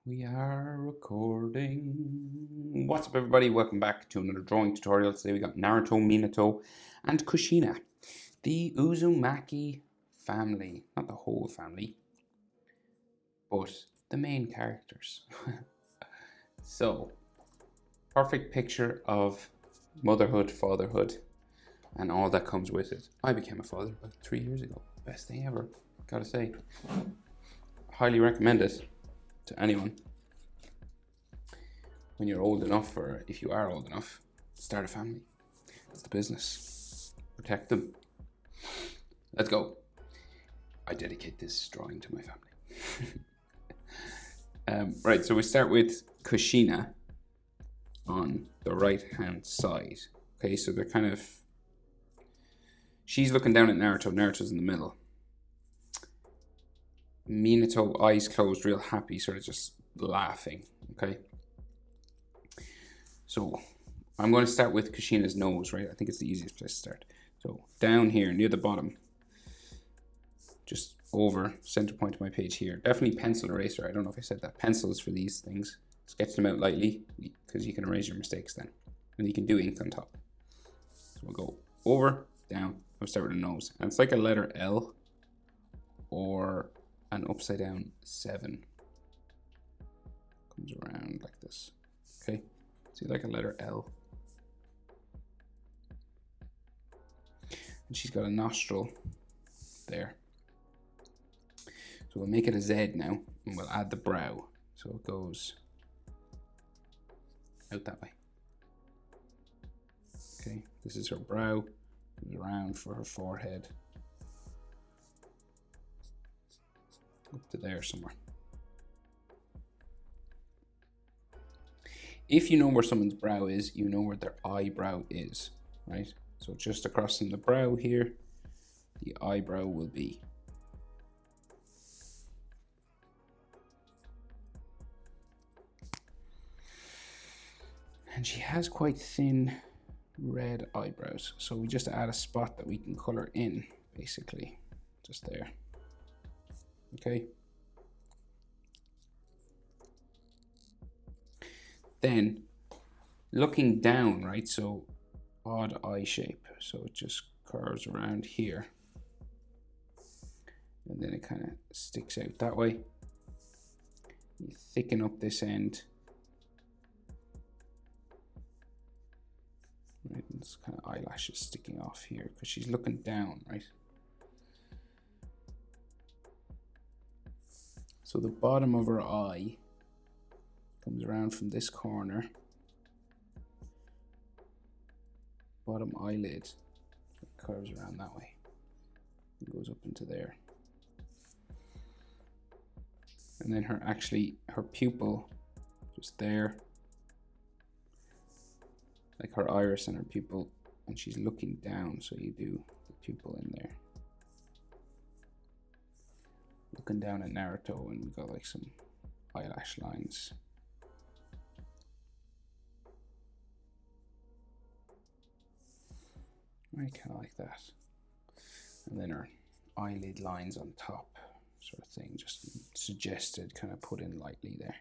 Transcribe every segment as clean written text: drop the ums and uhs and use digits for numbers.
We are recording. What's up, everybody? Welcome back to another drawing tutorial. Today we got Naruto, Minato, and Kushina, the Uzumaki family. Not the whole family, but the main characters. So, perfect picture of motherhood, fatherhood, and all that comes with it. I became a father about 3 years ago. Best thing ever, gotta say. Highly recommend it to anyone. When you're old enough, or if you are old enough, start a family. It's the business. Protect them. Let's go. I dedicate this drawing to my family. Right, so we start with Kushina on the right hand side. Okay, so they're kind of... She's looking down at Naruto. Naruto's in the middle. Minato, eyes closed, real happy, sort of just laughing. Okay. So I'm going to start with Kushina's nose, right? I think it's the easiest place to start. So down here near the bottom, just over center point of my page here. Definitely pencil eraser. I don't know if I said that. Pencils for these things. Sketch them out lightly because you can erase your mistakes then. And you can do ink on top. So we'll go over, down. I'll start with the nose. And it's like a letter L or an upside down 7. Comes around like this. Okay. See, like a letter L. And she's got a nostril there. So we'll make it a Z now, and we'll add the brow. So it goes out that way. Okay, this is her brow. Comes around for her forehead. Up to there somewhere. If you know where someone's brow is, you know where their eyebrow is, right? So just across from the brow here, the eyebrow will be. And she has quite thin red eyebrows. So we just add a spot that we can color in, basically, just there. Okay. Then looking down, right? So odd eye shape. So it just curves around here. And then it kind of sticks out that way. You thicken up this end. Right, and it's kind of eyelashes sticking off here because she's looking down, right? So the bottom of her eye comes around from this corner. Bottom eyelid, it curves around that way. It goes up into there. And then her pupil, just there. Like her iris and her pupil, and she's looking down, so you do the pupil in there. Looking down at Naruto, and we got like some eyelash lines. I kind of like that. And then her eyelid lines on top, sort of thing, just suggested, kind of put in lightly there.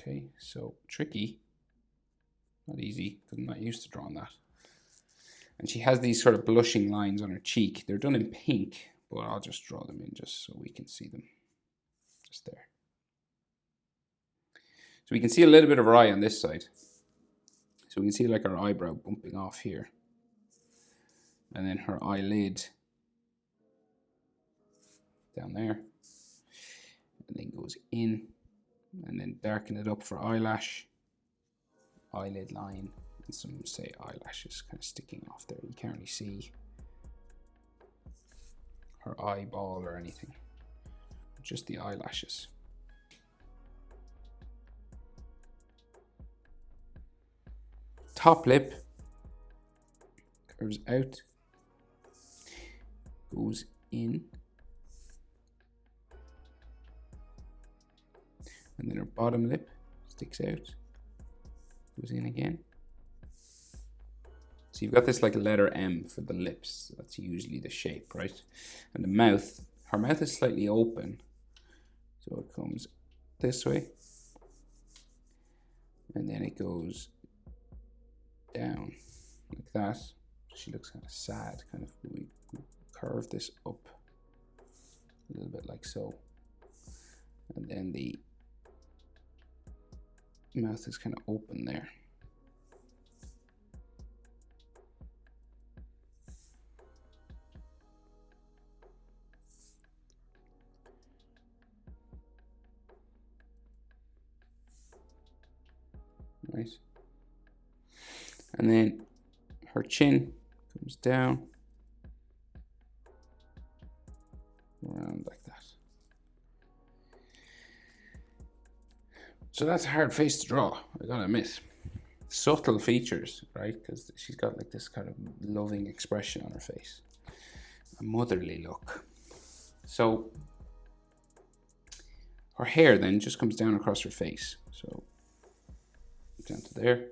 Okay, so tricky, not easy, because I'm not used to drawing that. And she has these sort of blushing lines on her cheek. They're done in pink, but I'll just draw them in just so we can see them. Just there. So we can see a little bit of her eye on this side. So we can see like her eyebrow bumping off here. And then her eyelid down there. And then goes in. And then darken it up for eyelash. Eyelid line. And some, say, eyelashes kind of sticking off there. You can't really see her eyeball or anything. Just the eyelashes. Top lip curves out, goes in, and then her bottom lip sticks out, goes in again. So you've got this like a letter M for the lips. That's usually the shape, right? And the mouth, her mouth is slightly open, So it comes this way, and then it goes down like that. She looks kind of sad, kind of. We curve this up a little bit like so, and then the mouth is kind of open there. Right, and then her chin comes down around like that. So that's a hard face to draw, I gotta admit. Subtle features, right? Because she's got like this kind of loving expression on her face, a motherly look. So her hair then just comes down across her face. So down to there,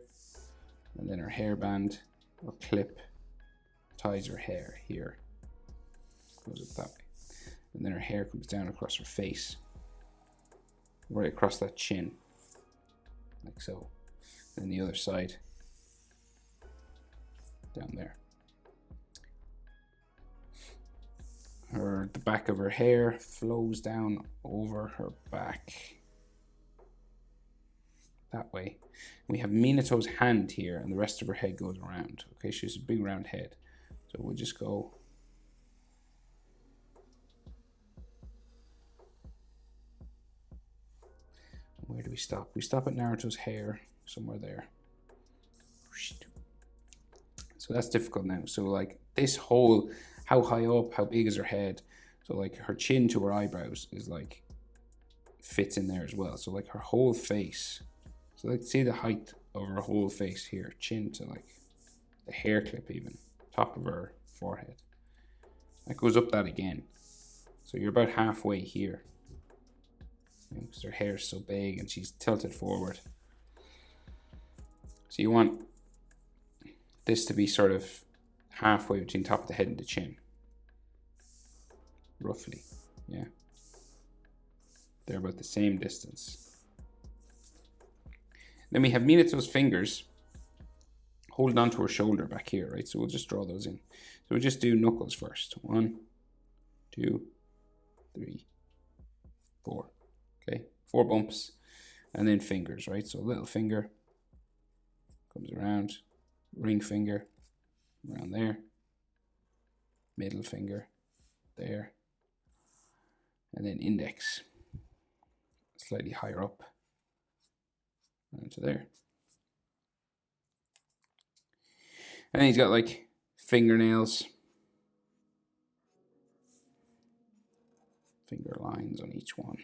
and then her hairband or clip ties her hair here, goes up that way, and then her hair comes down across her face, right across that chin, like so. Then the other side, down there. The back of her hair flows down over her back, that way. We have Minato's hand here, and the rest of her head goes around. Okay, she has a big round head. So we'll just go where do we stop? We stop at Naruto's hair, somewhere there. So that's difficult now. So like this whole, how high up, how big is her head? So like her chin to her eyebrows is like, fits in there as well. So like her whole face. So like see the height of her whole face here, chin to like the hair clip even, top of her forehead. That goes up that again. So you're about halfway here. Because her hair is so big and she's tilted forward. So you want this to be sort of halfway between top of the head and the chin. Roughly, yeah. They're about the same distance. Then we have Minato's fingers holding onto her shoulder back here, right? So we'll just draw those in. So we'll just do knuckles first. 1, 2, 3, 4. Okay, 4 bumps, and then fingers, right? So little finger comes around, ring finger around there, middle finger there, and then index slightly higher up into there. And then he's got like fingernails, finger lines on each one.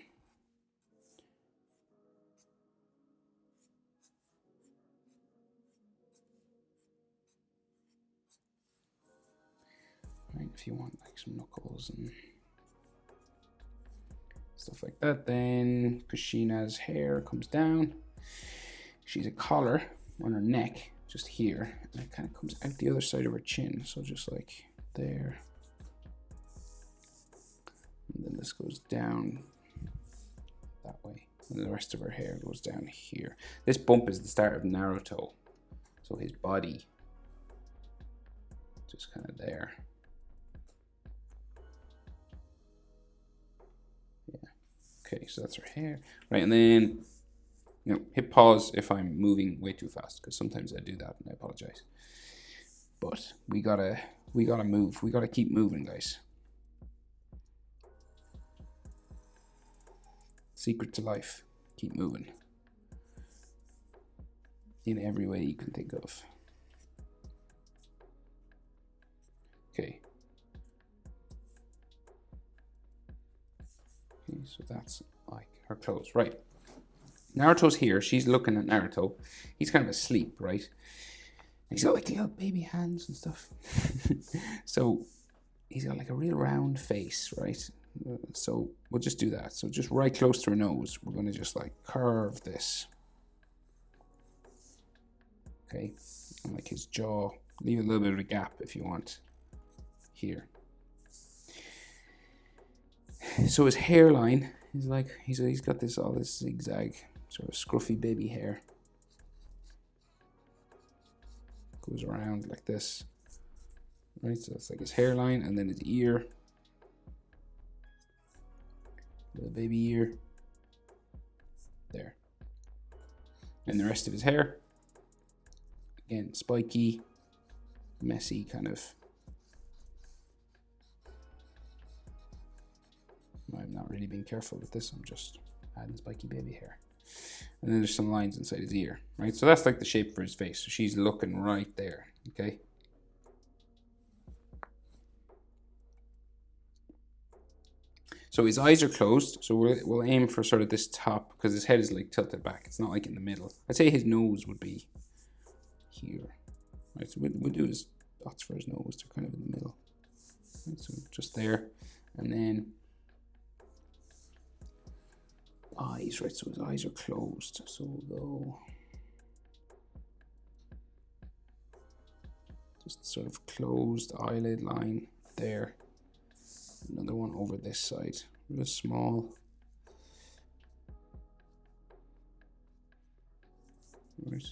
Right, if you want like some knuckles and stuff like that. Then Kushina's hair comes down. She's a collar on her neck, just here, and it kind of comes out the other side of her chin. So just like there. And then this goes down that way. And the rest of her hair goes down here. This bump is the start of Naruto. So his body just kind of there. Yeah. Okay, so that's her hair. Right, and then hit pause if I'm moving way too fast, because sometimes I do that and I apologize. But we gotta move. We gotta keep moving, guys. Secret to life. Keep moving. In every way you can think of. Okay. Okay, so that's like her clothes. Right. Naruto's here. She's looking at Naruto. He's kind of asleep, right? He's got like little baby hands and stuff. So he's got like a real round face, right? So we'll just do that. So just right close to her nose, we're going to just like curve this. Okay, and like his jaw, leave a little bit of a gap if you want here. So his hairline he's got this all this zigzag sort of scruffy baby hair. Goes around like this. Right, so that's like his hairline, and then his ear. Little baby ear. There. And the rest of his hair. Again, spiky, messy kind of. I'm not really being careful with this, I'm just adding spiky baby hair. And then there's some lines inside his ear, right? So that's like the shape for his face. So she's looking right there, okay? So his eyes are closed, so we'll aim for sort of this top, because his head is like tilted back. It's not like in the middle. I'd say his nose would be here. Right, so we'll do his dots for his nose. They're kind of in the middle. Right, so just there. And then eyes, right, so his eyes are closed. So we'll go just sort of closed eyelid line there. Another one over this side, real small. Right.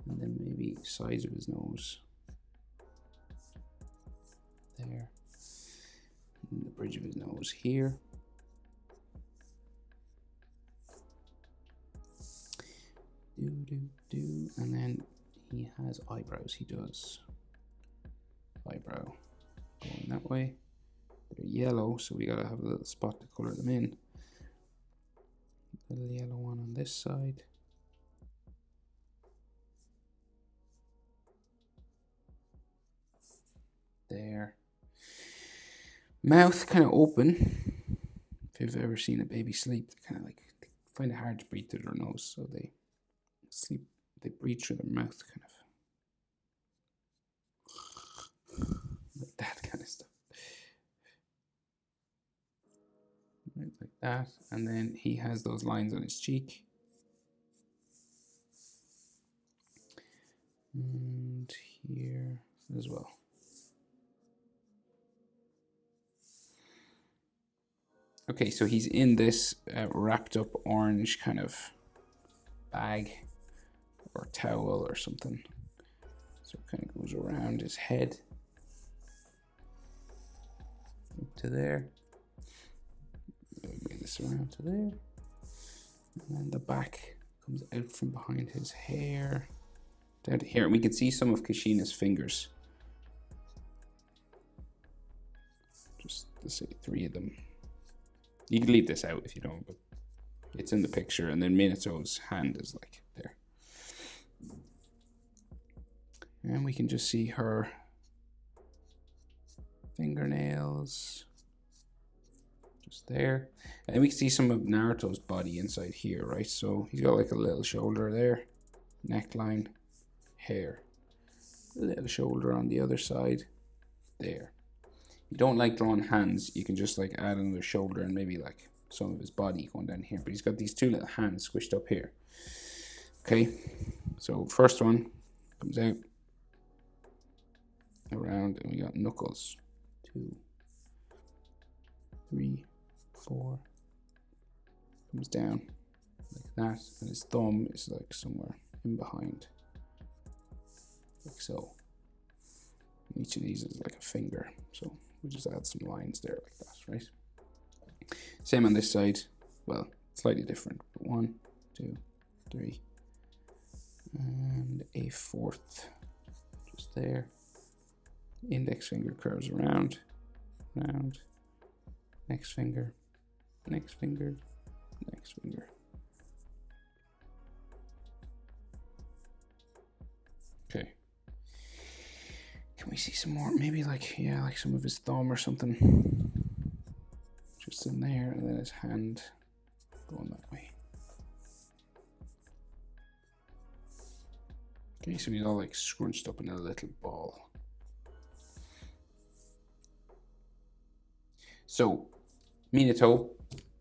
And then maybe size of his nose. There. And the bridge of his nose here. And then he has eyebrows. He does. Eyebrow going that way. They're yellow, so we gotta have a little spot to color them in. Little yellow one on this side. There. Mouth kind of open. If you've ever seen a baby sleep, they kind of like find it hard to breathe through their nose, so they sleep. They breathe through their mouth, kind of like that kind of stuff. Right, like that, and then he has those lines on his cheek. And here as well. Okay, so he's in this wrapped up orange kind of bag or towel or something. So it kind of goes around his head up to there. Bring this around to there. And then the back comes out from behind his hair down to here. And we can see some of Kushina's fingers. Just to say 3 of them. You can leave this out if you don't, but it's in the picture. And then Minato's hand is like there. And we can just see her fingernails just there. And we can see some of Naruto's body inside here, right? So he's got like a little shoulder there, neckline, hair, a little shoulder on the other side there. You don't like drawing hands, you can just like add another shoulder and maybe like some of his body going down here, but he's got these 2 little hands squished up here. Okay, so first one comes out around, and we got knuckles. 2, 3, 4. Comes down like that, and his thumb is like somewhere in behind, like so. And each of these is like a finger, so we'll just add some lines there like that, right? Same on this side, well, slightly different, but 1, 2, 3, and a 4th just there. Index finger curves around, round, next finger, next finger, next finger. Okay. Can we see some more? Maybe like, yeah, like some of his thumb or something. Just in there, and then his hand going that way. Okay, so he's all like scrunched up in a little ball. So, Minato,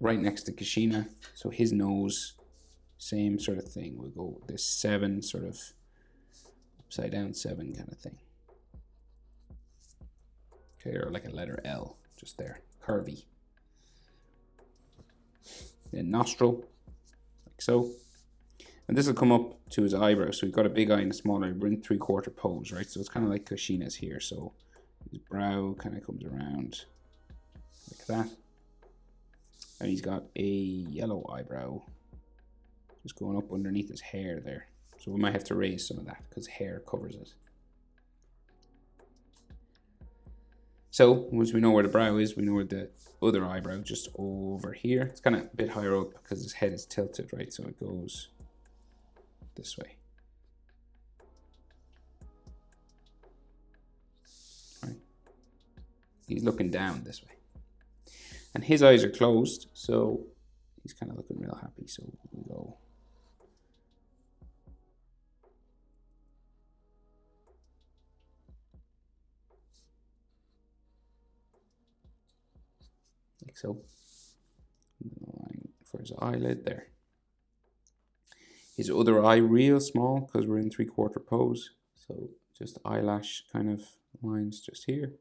right next to Kushina. So his nose, same sort of thing. We'll go with this 7 sort of upside down 7 kind of thing. Okay, or like a letter L, just there, curvy. then nostril, like so. And this will come up to his eyebrow. So we've got a big eye and a small eye. We're in 3/4 pose, right? So it's kind of like Kushina's here. So his brow kind of comes around like that. And he's got a yellow eyebrow just going up underneath his hair there. So we might have to raise some of that because hair covers it. So once we know where the brow is, we know where the other eyebrow, just over here. It's kind of a bit higher up because his head is tilted, right? So it goes this way. Right. He's looking down this way. And his eyes are closed, so he's kind of looking real happy. So we go like so. Line for his eyelid there. His other eye real small because we're in 3/4 pose. So just eyelash kind of lines just here.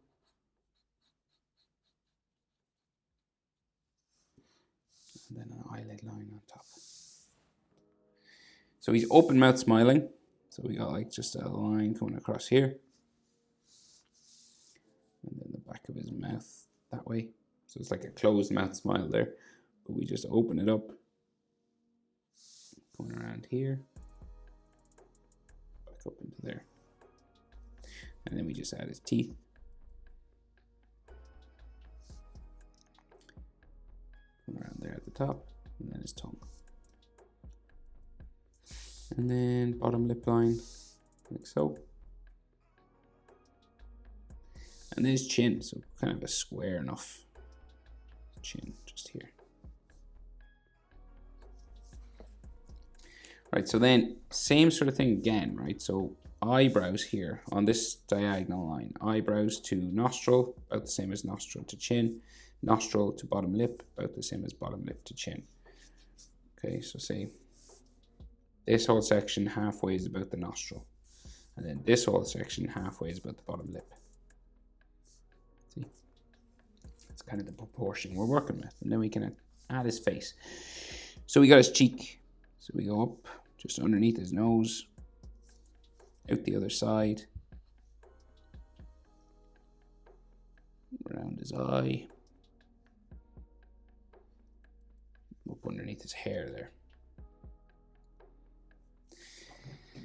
And then an eyelid line on top. So he's open mouth smiling. So we got like just a line coming across here. And then the back of his mouth that way. So it's like a closed mouth smile there. But we just open it up. Going around here. Back up into there. And then we just add his teeth. Going around there at the top. And then his tongue. And then bottom lip line. Like so. And then his chin. So kind of a square enough chin just here. Right, so then same sort of thing again, right? So eyebrows here on this diagonal line. Eyebrows to nostril, about the same as nostril to chin. Nostril to bottom lip, about the same as bottom lip to chin. Okay, so say this whole section halfway is about the nostril. And then this whole section halfway is about the bottom lip. See? That's kind of the proportion we're working with. And then we can add his face. So we got his cheek. So we go up just underneath his nose, out the other side, around his eye, up underneath his hair there.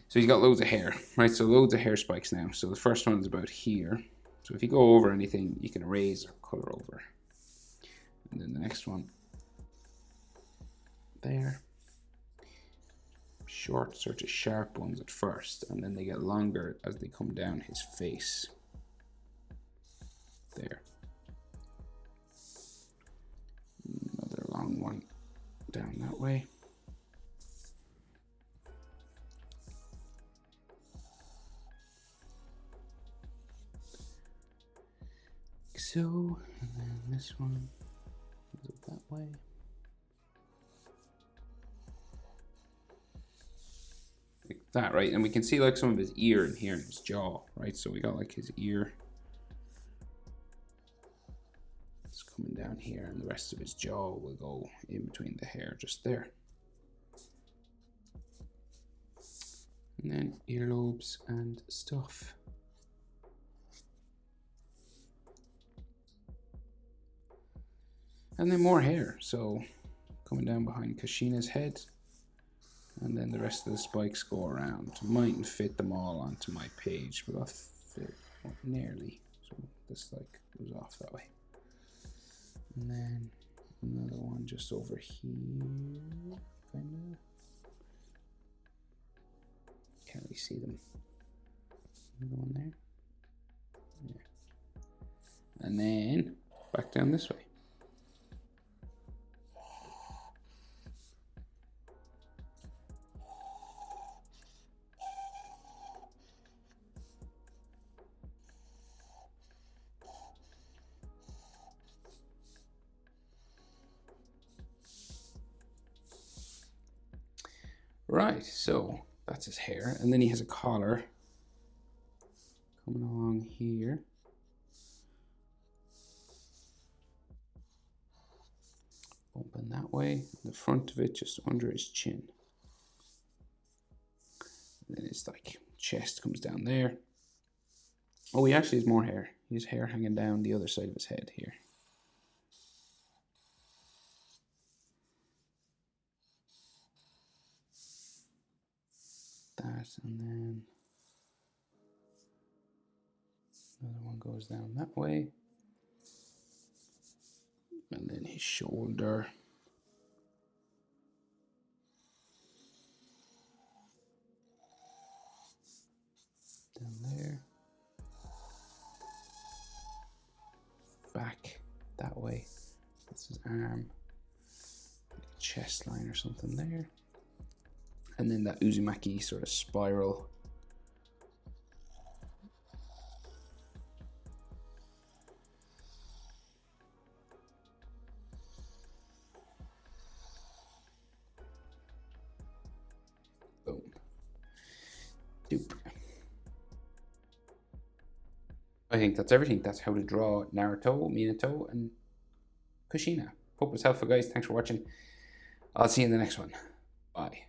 So he's got loads of hair, right? So loads of hair spikes now. So the first one is about here. So if you go over anything, you can erase or color over. And then the next one there. Short, sort of sharp ones at first, and then they get longer as they come down his face. There. Another long one down that way. So, and then this one goes that way. Like that, right? And we can see like some of his ear in here and his jaw, right? So we got like his ear. It's coming down here, and the rest of his jaw will go in between the hair just there. And then earlobes and stuff. And then more hair. So coming down behind Kushina's head. And then the rest of the spikes go around. Mightn't fit them all onto my page, but I'll fit nearly. So this like goes off that way. And then another one just over here, kind of. Can't really see them. Another one there. Yeah. And then back down this way. Right, so that's his hair, and then he has a collar coming along here. Open that way. The front of it just under his chin. And then his like chest comes down there. Oh, he actually has more hair. He has hair hanging down the other side of his head here. That, and then another one goes down that way. And then his shoulder. Down there. Back that way. That's his arm. Chest line or something there. And then that Uzumaki sort of spiral. Boom. Doop. I think that's everything. That's how to draw Naruto, Minato, and Kushina. Hope it was helpful, guys. Thanks for watching. I'll see you in the next one. Bye.